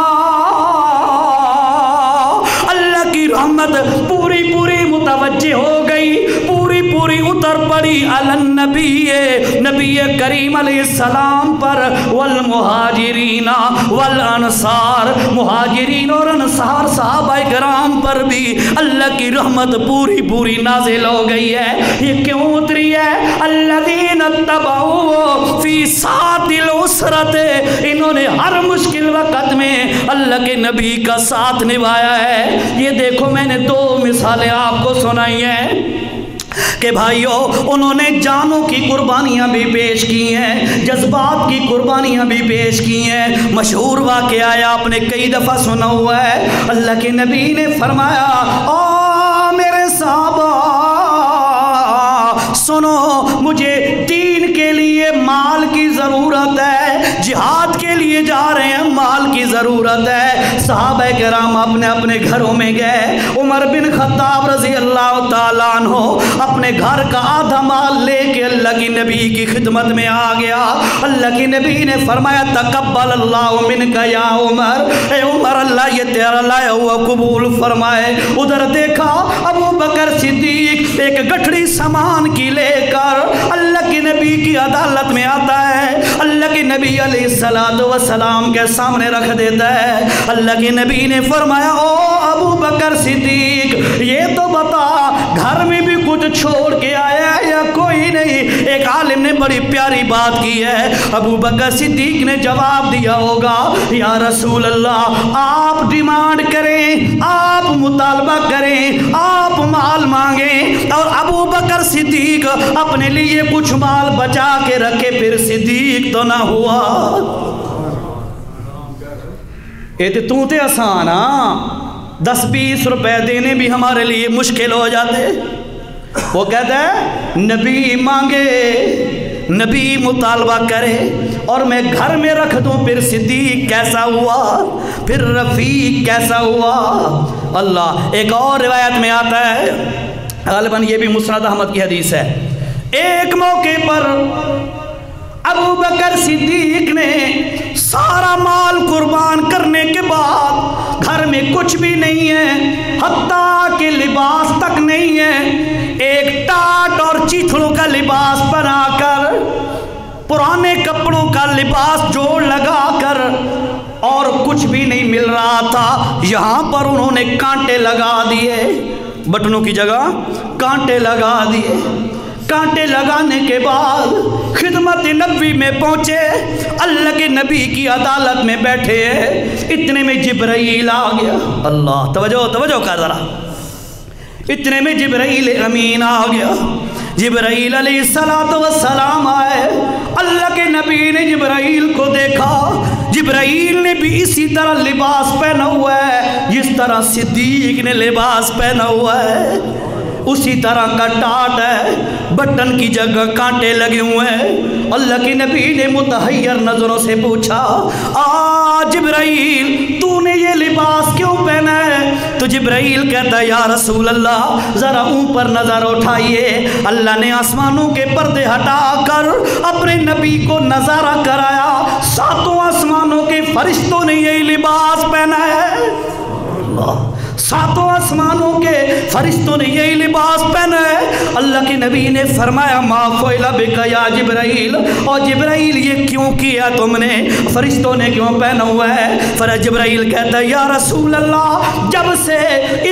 کی رحمت پوری متوجہ ہو گئی، پوری اتر پڑی نبی کریم علیہ السلام پر، والمہاجرین والانصار، مہاجرین اور انصار صحابہ کرام پر بھی اللہ کی رحمت پوری نازل ہو گئی ہے۔ یہ کیوں اتری ہے؟ الذین اتبعوا فی ساعۃ العسرۃ، انہوں نے ہر مشکل وقت میں اللہ کے نبی کا ساتھ نبھایا ہے۔ یہ دیکھو میں نے دو مثالیں آپ کو سنائی ہیں کہ بھائیو انہوں نے جانوں کی قربانیاں بھی پیش کی ہیں، جذبات کی قربانیاں بھی پیش کی ہیں۔ مشہور واقعہ ہے، آپ نے کئی دفعہ سنا ہوا ہے، اللہ کے نبی نے فرمایا، او میرے صحابہ سنو، مجھے دین کے لیے مال کی ضرورت ہے، جہاد کے لیے جا رہے ہیں، مال کی ضرورت ہے۔ صحابہ کرام اپنے اپنے گھروں میں گئے۔ عمر بن خطاب رضی اللہ تعالیٰ عنہ اپنے گھر کا آدھا مال لے کے اللہ کی نبی کی خدمت میں آ گیا۔ اللہ کی نبی نے فرمایا، تقبل اللہ منک یا عمر، اے عمر اللہ یہ تیرا لایا ہوا قبول فرمائے۔ ادھر دیکھا ابو بکر صدیق ایک گٹھڑی سامان کی لے کر اللہ کے نبی کی عدالت میں آتا ہے، اللہ کے نبی علیہ السلام کے سامنے رکھ دیتا ہے۔ اللہ کے نبی نے فرمایا، او ابو بکر صدیق یہ تو بتا گھر میں بھی کچھ چھوڑ کے آیا ہے یا کوئی نہیں؟ ایک عالم نے بڑی پیاری بات کی ہے، ابو بکر صدیق نے جواب دیا ہوگا، یا رسول اللہ آپ ڈیمانڈ کریں، آپ مطالبہ کریں، آپ مال مانگیں، اور ابو بکر صدیق اپنے لیے کچھ مال بچا کے رکھے، پھر صدیق تو نہ ہوا۔ یہ تو تے آسان، 10-20 روپے دینے بھی ہمارے لیے مشکل ہو جاتے۔ وہ کہتا ہے نبی مانگے، نبی مطالبہ کرے اور میں گھر میں رکھ دوں، پھر صدیق کیسا ہوا، پھر رفیق کیسا ہوا۔ اللہ ایک اور روایت میں آتا ہے، غالباً یہ بھی مسند احمد کی حدیث ہے، ایک موقع پر ابو بکر صدیق نے سارا مال قربان کرنے کے بعد گھر میں کچھ بھی نہیں ہے، حتیٰ کہ لباس تک نہیں ہے، ایک ٹاٹ اور چیتھڑوں کا لباس بنا کر، پرانے کپڑوں کا لباس جوڑ لگا کر، اور کچھ بھی نہیں مل رہا تھا، یہاں پر انہوں نے کانٹے لگا دیے، بٹنوں کی جگہ کانٹے لگا دیے۔ کانٹے لگانے کے بعد خدمت نبوی میں پہنچے، اللہ کے نبی کی عدالت میں بیٹھے ہیں، اتنے میں جبرائیل آ گیا۔ اللہ توجہ کا ذرا، اتنے میں جبرائیل امین آ گیا۔ جبرائیل علیہ السلام آئے، اللہ کے نبی نے جبرائیل کو دیکھا، جبرائیل نے بھی اسی طرح لباس پہنا ہوا ہے جس طرح صدیق نے لباس پہنا ہوا ہے، اسی طرح کا ٹاٹ ہے، بٹن کی جگہ کانٹے لگے ہوئے ہیں۔ اللہ کے نبی نے متحیر نظروں سے پوچھا، جبرائیل تو نے یہ لباس کیوں پہنا ہے؟ تو جبرائیل کہتا ہے، یا رسول اللہ ذرا اوپر نظر اٹھائیے، اللہ نے آسمانوں کے پردے ہٹا کر اپنے نبی کو نظارہ کرایا، ساتوں آسمانوں کے فرشتوں نے یہی لباس پہنا ہے۔ اللہ، ساتوں آسمانوں کے فرشتوں نے یہی لباس پہنا ہے۔ اللہ کے نبی نے فرمایا، ما فعل بک یا جبرائیل، اور جبرائیل یہ کیوں کیا تم نے، فرشتوں نے کیوں پہنا ہوا ہے؟ فرض جبرائیل کہتا ہے، یا رسول اللہ جب سے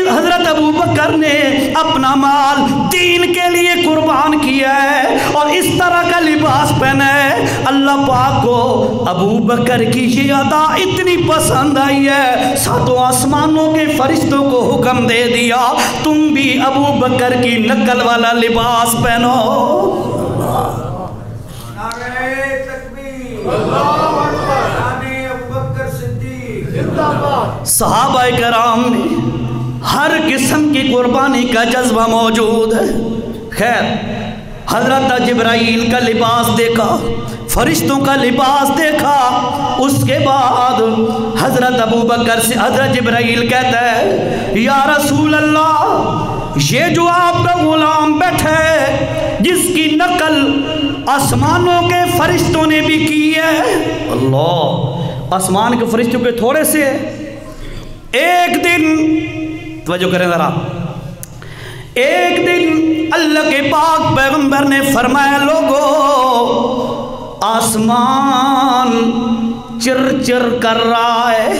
حضرت ابو بکر نے اپنا مال دین کے لیے قربان کیا ہے اور اس طرح کا لباس پہنا ہے، اللہ پاک کو ابو بکر کی یہ ادا اتنی پسند آئی ہے، ساتوں آسمانوں کے فرشتوں کو حکم دے دیا تم بھی ابو بکر کی نقل والا لباس پہنو۔ نعرہ تکبیر، اللہ اکبر، ابو بکر صدیق زندہ باد۔ صحابہ کرام نے ہر قسم کی قربانی کا جذبہ موجود ہے۔ خیر، حضرت جبرائیل کا لباس دیکھا، فرشتوں کا لباس دیکھا، اس کے بعد حضرت ابو بکر سے حضرت جبرائیل کہتا ہے، یا رسول اللہ یہ جو آپ کا غلام بیٹھا ہے جس کی نقل آسمانوں کے فرشتوں نے بھی کی ہے، اللہ، آسمان کے فرشتوں کے تھوڑے سے، ایک دن توجہ کریں ذرا، ایک دن اللہ کے پاک پیغمبر نے فرمایا، لوگو آسمان چر چر کر رہا ہے،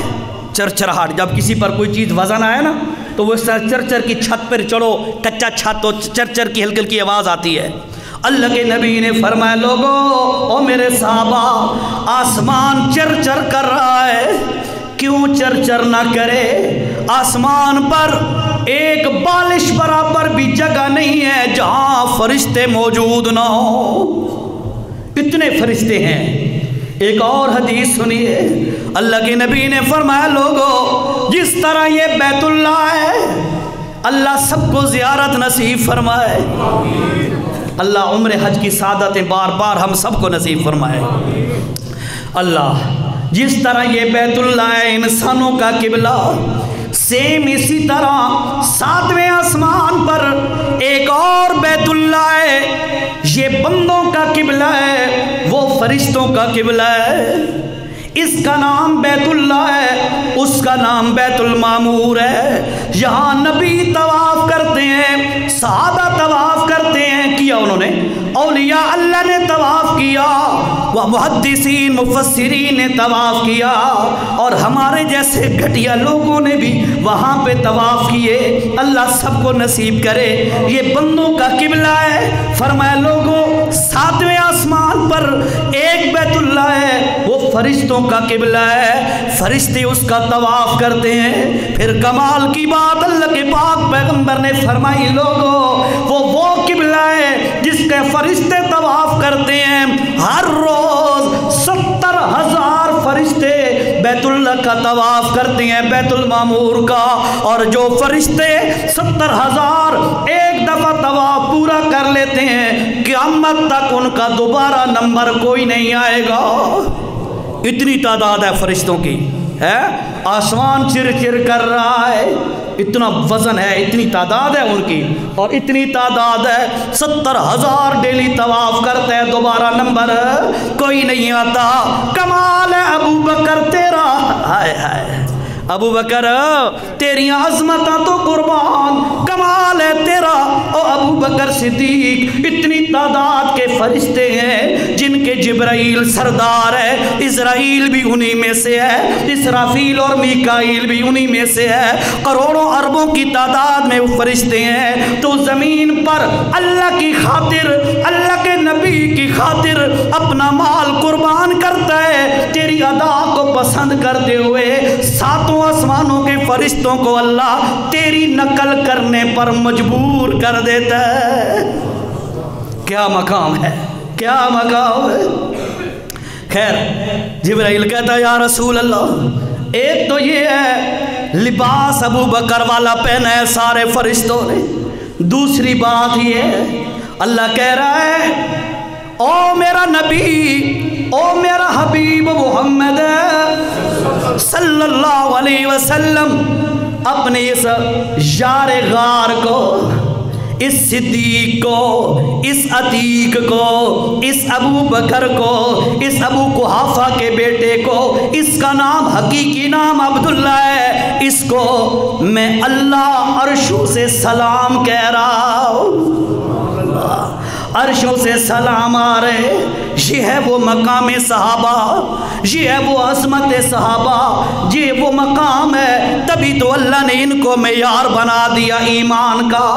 چرچراہٹ، جب کسی پر کوئی چیز وزن آئے نا تو وہ اس طرح چرچر کی چھت پر چڑھو، کچا چھت تو چرچر کی ہلکی ہلکی آواز آتی ہے۔ اللہ کے نبی نے فرمایا، لوگو او میرے صحابہ آسمان چر چر کر رہا ہے، کیوں چر چر نہ کرے؟ آسمان پر ایک بالش برابر بھی جگہ نہیں ہے جہاں فرشتے موجود نہ ہوں، اتنے فرشتے ہیں۔ ایک اور حدیث سنیے، اللہ کے نبی نے فرمایا، لوگو جس طرح یہ بیت اللہ ہے، اللہ سب کو زیارت نصیب فرمائے، اللہ عمر حج کی سعادتیں بار بار ہم سب کو نصیب فرمائے۔ اللہ جس طرح یہ بیت اللہ ہے انسانوں کا قبلہ، سیم اسی طرح ساتویں آسمان پر ایک اور بیت اللہ ہے، یہ بندوں کا قبلہ ہے، وہ فرشتوں کا قبلہ ہے، اس کا نام بیت اللہ ہے، اس کا نام بیت المعمور ہے۔ یہاں نبی طواف کرتے ہیں، صحابہ طواف کرتے ہیں، کیا انہوں نے، اولیاء اللہ نے طواف کیا، محدثین مفسرین نے طواف کیا، اور ہمارے جیسے گھٹیا لوگوں نے بھی وہاں پہ طواف کیے۔ اللہ سب کو نصیب کرے، یہ بندوں کا قبلہ ہے۔ فرمایا، لوگوں ساتویں آسمان پر ایک بیت اللہ ہے، وہ فرشتوں کا قبلہ ہے، فرشتے اس کا طواف کرتے ہیں۔ پھر کمال کی بات اللہ کے پاک پیغمبر نے فرمائی، لوگوں وہ قبلہ ہے جس کے فرشتے طواف کرتے ہیں، ہر روز 70,000 فرشتے بیت اللہ کا طواف کرتے ہیں، بیت المعمور کا، اور جو فرشتے 70,000 ایک دفعہ طواف پورا کر لیتے ہیں، قیامت تک ان کا دوبارہ نمبر کوئی نہیں آئے گا، اتنی تعداد ہے فرشتوں کی۔ ہے، آسمان چر چر کر رہا ہے، اتنا وزن ہے، اتنی تعداد ہے ان کی، اور اتنی تعداد ہے 70,000 ڈیلی طواف کرتے ہیں، دوبارہ نمبر کوئی نہیں آتا۔ کمال ہے ابو بکر تیرا، ہائے ہائے ابو بکر تیری عظمتاں تو قربان، کمال ہے تیرا او ابو بکر صدیق۔ اتنی تعداد کے فرشتے ہیں جن کے جبرائیل سردار ہے، اسرائیل بھی انہی میں سے ہے، اسرافیل اور میکائیل بھی انہی میں سے ہے، کروڑوں اربوں کی تعداد میں وہ فرشتے ہیں۔ تو زمین پر اللہ کی خاطر، اللہ کے نبی کی خاطر اپنا مال قربان کرتا ہے، تیری ادا کو پسند کرتے ہوئے ساتوں آسمانوں کے فرشتوں کو اللہ تیری نقل کرنے پر مجبور کر دیتا ہے۔ کیا مقام ہے، کیا مقام ہے۔ خیر جبرائیل کہتا ہے یا رسول اللہ، ایک تو یہ ہے لباس ابو بکر والا پہنا ہے سارے فرشتوں نے، دوسری بات یہ ہے اللہ کہہ رہا ہے او میرا نبی، او میرا حبیب محمد صلی اللہ علیہ وسلم، اپنے اس یار غار کو، اس صدیق کو، اس عتیق کو، اس ابو بکر کو، اس ابو قحافہ کے بیٹے کو، اس کا نام حقیقی نام عبداللہ ہے، اس کو میں اللہ عرشوں سے سلام کہہ رہا ہوں، عرشوں سے سلام آ رہے۔ یہ ہے وہ مقام صحابہ، یہ ہے وہ عظمت صحابہ، یہ وہ مقام ہے۔ تبھی تو اللہ نے ان کو معیار بنا دیا ایمان کا،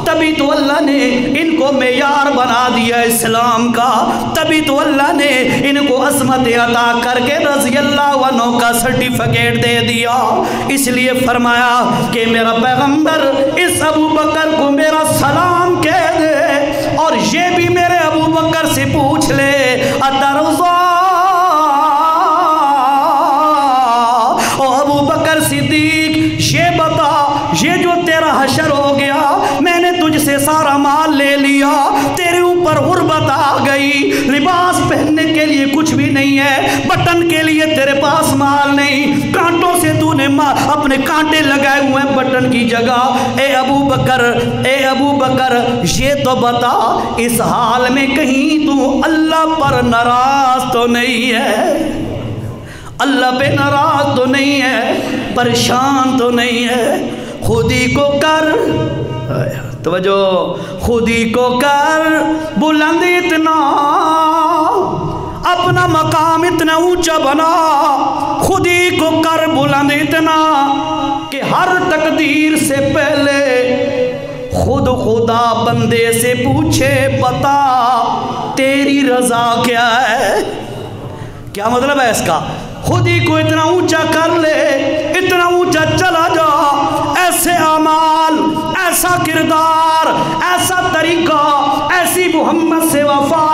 تبھی تو اللہ نے ان کو معیار بنا دیا اسلام کا، تبھی تو اللہ نے ان کو عظمت عطا کر کے رضی اللہ عنہ کا سرٹیفکیٹ دے دیا۔ اس لیے فرمایا کہ میرا پیغمبر اس ابو بکر کو میرا سلام کہہ دے، اور یہ بھی میرے ابو بکر سے پوچھ لے اترضا، او ابو بکر صدیق یہ بتا، یہ جو تیرا حشر ہو گیا، میں نے تجھ سے سارا مال لے لیا، تیرے اوپر غربت آ گئی، لباس پہننے کے لیے کچھ بھی نہیں ہے، بٹن کے لیے تیرے پاس مال نہیں، کانٹوں سے تو نے اپنے کانٹے لگائے ہوئے ہیں بٹن کی جگہ۔ اے ابو بکر، اے ابو بکر یہ تو بتا، اس حال میں کہیں تو اللہ پر ناراض تو نہیں ہے، اللہ پہ ناراض تو نہیں ہے، پریشان تو نہیں ہے؟ خود ہی کو کر، توجہ، خود ہی کو کر بلند اتنا، اپنا مقام اتنا اونچا بنا، خود ہی کو کر بلند اتنا کہ ہر تقدیر سے پہلے خود خدا بندے سے پوچھے بتا تیری رضا کیا ہے۔ کیا مطلب ہے اس کا؟ خود ہی کو اتنا اونچا کر لے، اتنا اونچا چلا جا، ایسے اعمال، ایسا کردار، ایسا طریقہ، ایسی محمد سے وفا،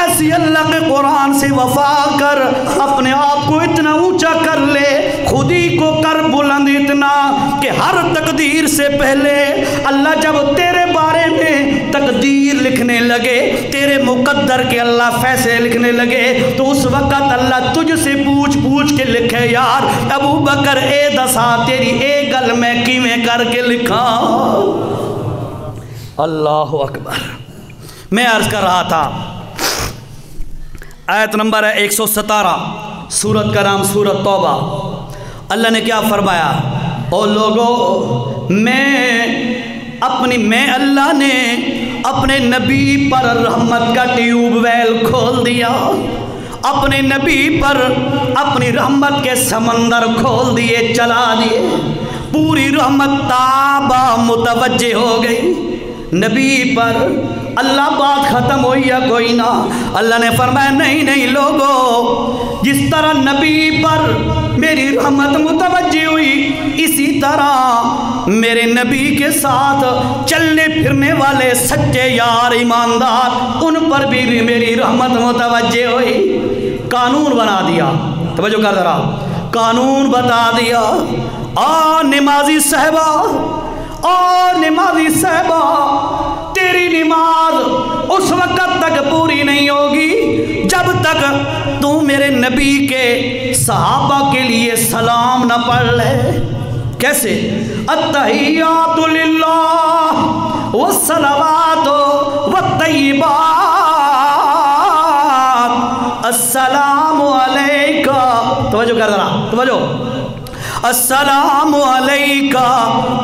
ایسی اللہ کے قرآن سے وفا کر، اپنے آپ کو اتنا اونچا کر لے، خود ہی کو کر بلند اتنا کہ ہر تقدیر سے پہلے اللہ جب تیرے بارے میں تقدیر لکھنے لگے، تیرے مقدر کے اللہ فیصلے لکھنے لگے، تو اس وقت اللہ تجھ سے پوچھ کے لکھے یار ابو بکر اے دسا تیری اے گل میں کیویں کر کے لکھا۔ اللہ اکبر۔ میں عرض کر رہا تھا آیت نمبر ہے 117، سورت کا نام سورت توبہ۔ اللہ نے کیا فرمایا؟ او لوگو، میں اللہ نے اپنے نبی پر رحمت کا ٹیوب ویل کھول دیا، اپنے نبی پر اپنی رحمت کے سمندر کھول دیے، چلا دیے، پوری رحمت تابہ متوجہ ہو گئی نبی پر۔ اللہ بات ختم ہوئی یا کوئی نہ؟ اللہ نے فرمایا نہیں لوگو، جس طرح نبی پر میری رحمت متوجہ ہوئی، اسی طرح میرے نبی کے ساتھ چلنے پھرنے والے سچے یار ایماندار، ان پر بھی میری رحمت متوجہ ہوئی۔ قانون بنا دیا، توجہ کر ذرا، قانون بتا دیا، نمازی صاحبہ، تیری نماز اس وقت تک پوری نہیں ہوگی جب تک تو میرے نبی کے صحابہ کے لیے سلام نہ پڑھ لے؟ کیسے؟ التحیات للہ والصلوات والطیبات السلام علیکہ، توجہ کر ذرا، توجہ، السلام علیکہ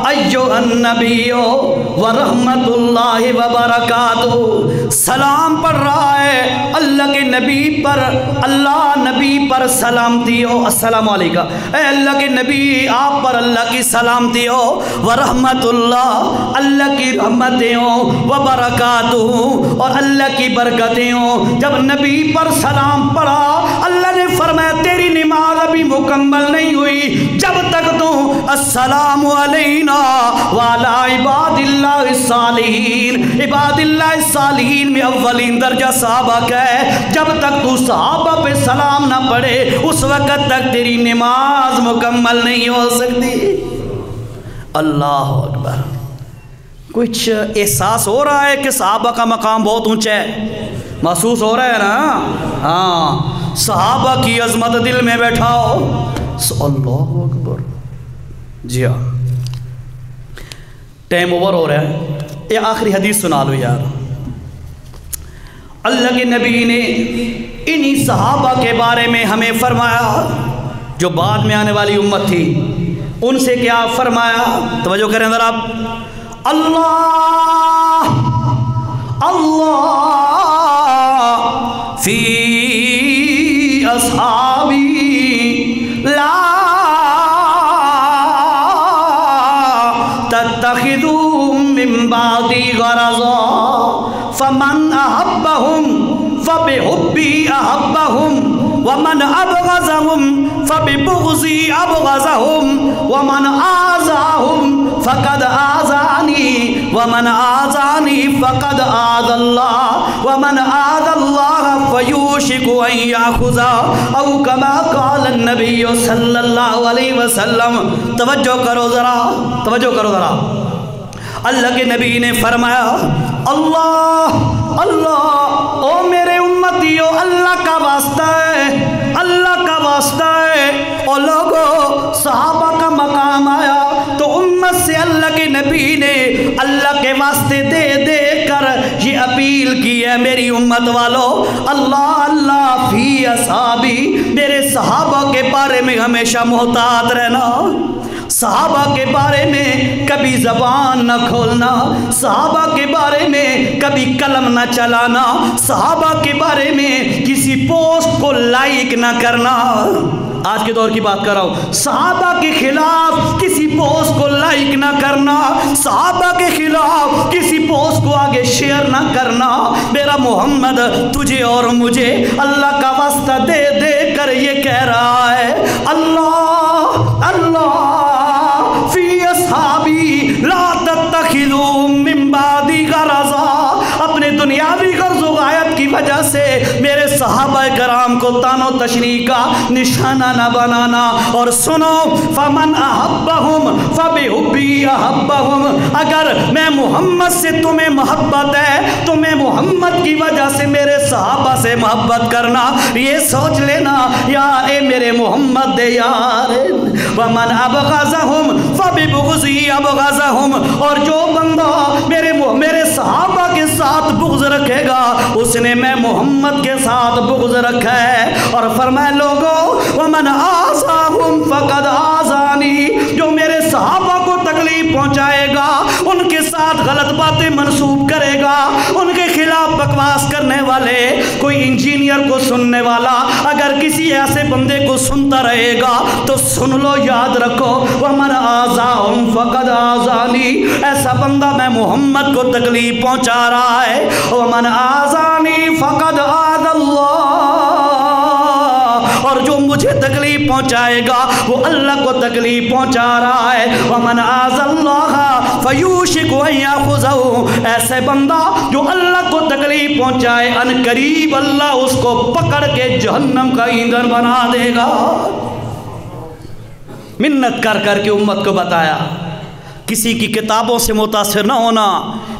ایھا النبی ورحمۃ اللہ وبرکاتہ۔ سلام پڑھ رہا ہے اللہ کے نبی پر، اللہ نبی پر سلامتی ہو، السلام علیکہ، اے اللہ کے نبی آپ پر اللہ کی سلامتی ہو، ورحمۃ اللہ، اللہ کی رحمتیں ہوں، وبرکاتہ، اور اللہ کی برکتیں ہوں۔ جب نبی پر سلام پڑھا اللہ نے فرمایا تیری نماز ابھی مکمل نہیں ہوئی جب تک تو السلام علینا وعلی عباد اللہ الصالحین، عباد اللہ الصالحین میں اولین درجہ صحابہ کا ہے، جب تک تو صحابہ پہ سلام نہ پڑھے اس وقت تک تیری نماز مکمل نہیں ہو سکتی۔ اللہ اکبر۔ کچھ احساس ہو رہا ہے کہ صحابہ کا مقام بہت اونچا ہے؟ محسوس ہو رہا ہے نا؟ ہاں، صحابہ کی عظمت دل میں بیٹھاؤ۔ اللہ اکبر۔ جی ہاں، ٹائم اوور ہو رہا ہے، یہ آخری حدیث سنا لو یار۔ اللہ کے نبی نے انہی صحابہ کے بارے میں ہمیں فرمایا جو بعد میں آنے والی امت تھی، ان سے کیا فرمایا؟ توجہ کریں ذرا آپ، اللہ اللہ فی اصحابی لا تتخذوا من بعدی غرضا فمن احبهم فبحبی احبهم ومن ابغضهم فببغضی ابغضهم ومن آذاهم فقد آذانی ومن آذانی فقد آذى اللہ ومن آذى اللہ فیوشک ان یاخذ او کما قال النبی صلی اللہ علیہ وسلم۔ توجہ کرو ذرا، توجہ کرو ذرا۔ اللہ کے نبی نے فرمایا اللہ اللہ، او میرے امتیو اللہ کا واسطہ ہے، اللہ کا واسطہ ہے۔ اور لوگوں صحابہ کا مقام آیا تو امت سے اللہ کے نبی نے اللہ کے واسطے دے دے کر یہ اپیل کی ہے میری امت والو، اللہ اللہ فی اصحابی، میرے صحابہ کے بارے میں ہمیشہ محتاط رہنا، صحابہ کے بارے میں کبھی زبان نہ کھولنا، صحابہ کے بارے میں کبھی قلم نہ چلانا، صحابہ کے بارے میں کسی پوسٹ کو لائک نہ کرنا۔ آج کے دور کی بات کر رہا ہوں، صحابہ کے خلاف کسی پوسٹ کو لائک نہ کرنا، صحابہ کے خلاف کسی پوسٹ کو آگے شیئر نہ کرنا۔ میرا محمد تجھے اور مجھے اللہ کا واسطہ دے دے کر یہ کہہ رہا ہے اللہ اللہ فی اصحابی لا تتخذوا من بعدی غرضا، اپنے دنیاوی غرض و غایت کی وجہ سے میرے صحابہ کرام کو تان و تشریح کا نشانہ نہ بنانا۔ اور سنو، فمن احبہم فبحبی احبہم، اگر میں محمد سے تمہیں محبت ہے، تمہیں محمد کی وجہ سے میرے صحابہ سے محبت کرنا، یہ سوچ لینا یار اے میرے محمد دے یار۔ ومن ابغضہم فببغضی ابغضہم، اور جو بندہ میرے صحابہ کے ساتھ بغض رکھے گا اس نے میں محمد کے ساتھ بغض رکھا ہے۔ اور فرمائے لوگوں ومن آذاہم فقد آذانی، جو میرے صحابہ کو تکلیف پہنچائے گا، ان کے ساتھ غلط باتیں منسوب کرے گا، ان کے خلاف بکواس کرنے والے، کوئی انجینئر کو سننے والا اگر کسی ایسے بندے کو سنتا رہے گا تو سن لو، یاد رکھو ومن آذاہم فقد آذانی، ایسا بندہ میں محمد کو تکلیف پہنچا رہا ہے۔ ومن آذانی فقد آذى اللہ، اور جو مجھے تکلیف پہنچائے گا وہ اللہ کو تکلیف پہنچا رہا ہے۔ ومن آذى اللہ فیوشک ان یاخذہ، ایسے بندہ جو اللہ کو تکلیف پہنچائے ان قریب اللہ اس کو پکڑ کے جہنم کا ایندھن بنا دے گا۔ منت کر کر کے امت کو بتایا کسی کی کتابوں سے متاثر نہ ہونا،